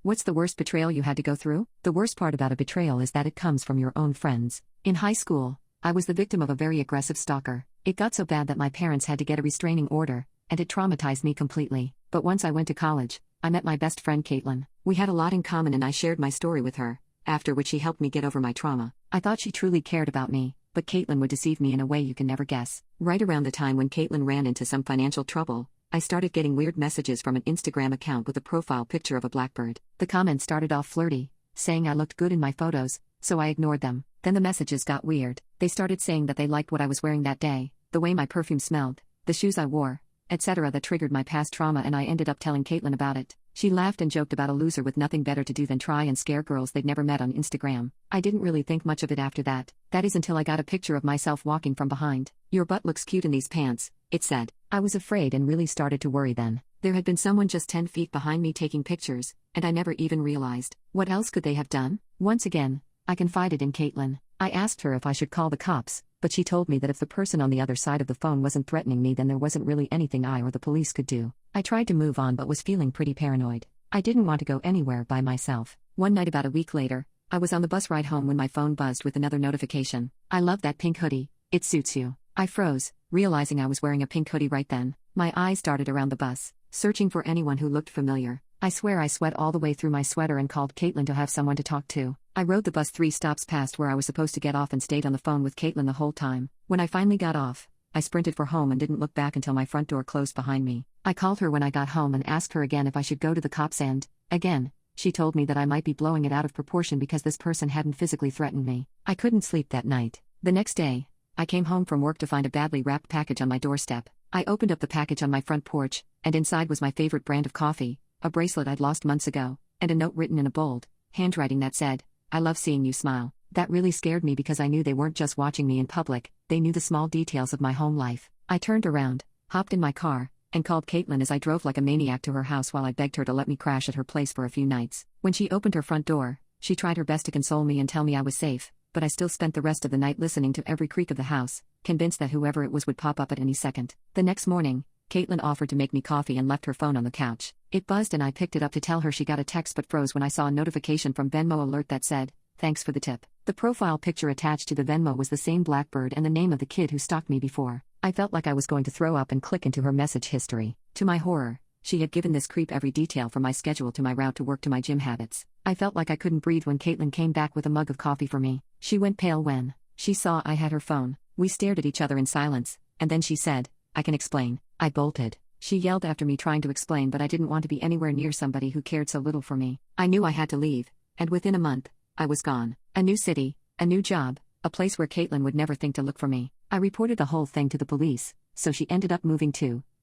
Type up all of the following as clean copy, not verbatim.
What's the worst betrayal you had to go through? The worst part about a betrayal is that it comes from your own friends. In high school, I was the victim of a very aggressive stalker. It got so bad that my parents had to get a restraining order, and it traumatized me completely. But once I went to college, I met my best friend Caitlin. We had a lot in common and I shared my story with her, after which she helped me get over my trauma. I thought she truly cared about me, but Caitlin would deceive me in a way you can never guess. Right around the time when Caitlin ran into some financial trouble, I started getting weird messages from an Instagram account with a profile picture of a blackbird. The comments started off flirty, saying I looked good in my photos, so I ignored them. Then the messages got weird. They started saying that they liked what I was wearing that day, the way my perfume smelled, the shoes I wore, etc. That triggered my past trauma, and I ended up telling Caitlin about it. She laughed and joked about a loser with nothing better to do than try and scare girls they'd never met on Instagram. I didn't really think much of it after that. That is until I got a picture of myself walking from behind. "Your butt looks cute in these pants," it said. I was afraid and really started to worry then. There had been someone just 10 feet behind me taking pictures, and I never even realized. What else could they have done? Once again, I confided in Caitlin. I asked her if I should call the cops, but she told me that if the person on the other side of the phone wasn't threatening me, then there wasn't really anything I or the police could do. I tried to move on but was feeling pretty paranoid. I didn't want to go anywhere by myself. One night about a week later, I was on the bus ride home when my phone buzzed with another notification. "I love that pink hoodie, it suits you." I froze, realizing I was wearing a pink hoodie right then. My eyes darted around the bus, searching for anyone who looked familiar. I swear I sweat all the way through my sweater and called Caitlin to have someone to talk to. I rode the bus 3 stops past where I was supposed to get off and stayed on the phone with Caitlin the whole time. When I finally got off, I sprinted for home and didn't look back until my front door closed behind me. I called her when I got home and asked her again if I should go to the cops, and, again, she told me that I might be blowing it out of proportion because this person hadn't physically threatened me. I couldn't sleep that night. The next day, I came home from work to find a badly wrapped package on my doorstep. I opened up the package on my front porch, and inside was my favorite brand of coffee, a bracelet I'd lost months ago, and a note written in a bold handwriting that said, "I love seeing you smile." That really scared me because I knew they weren't just watching me in public, they knew the small details of my home life. I turned around, hopped in my car, and called Caitlin as I drove like a maniac to her house while I begged her to let me crash at her place for a few nights. When she opened her front door, she tried her best to console me and tell me I was safe, but I still spent the rest of the night listening to every creak of the house, convinced that whoever it was would pop up at any second. The next morning, Caitlin offered to make me coffee and left her phone on the couch. It buzzed and I picked it up to tell her she got a text but froze when I saw a notification from Venmo alert that said, "Thanks for the tip." The profile picture attached to the Venmo was the same blackbird and the name of the kid who stalked me before. I felt like I was going to throw up and click into her message history. To my horror, she had given this creep every detail from my schedule to my route to work to my gym habits. I felt like I couldn't breathe when Caitlin came back with a mug of coffee for me. She went pale when she saw I had her phone. We stared at each other in silence, and then she said, "I can explain." I bolted. She yelled after me trying to explain, but I didn't want to be anywhere near somebody who cared so little for me. I knew I had to leave, and within a month, I was gone. A new city, a new job, a place where Caitlin would never think to look for me. I reported the whole thing to the police, so she ended up moving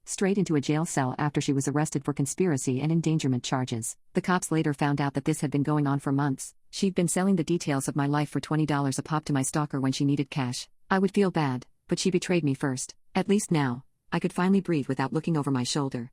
straight into a jail cell after she was arrested for conspiracy and endangerment charges. The cops later found out that this had been going on for months. She'd been selling the details of my life for $20 a pop to my stalker when she needed cash. I would feel bad, but she betrayed me first. At least now, I could finally breathe without looking over my shoulder.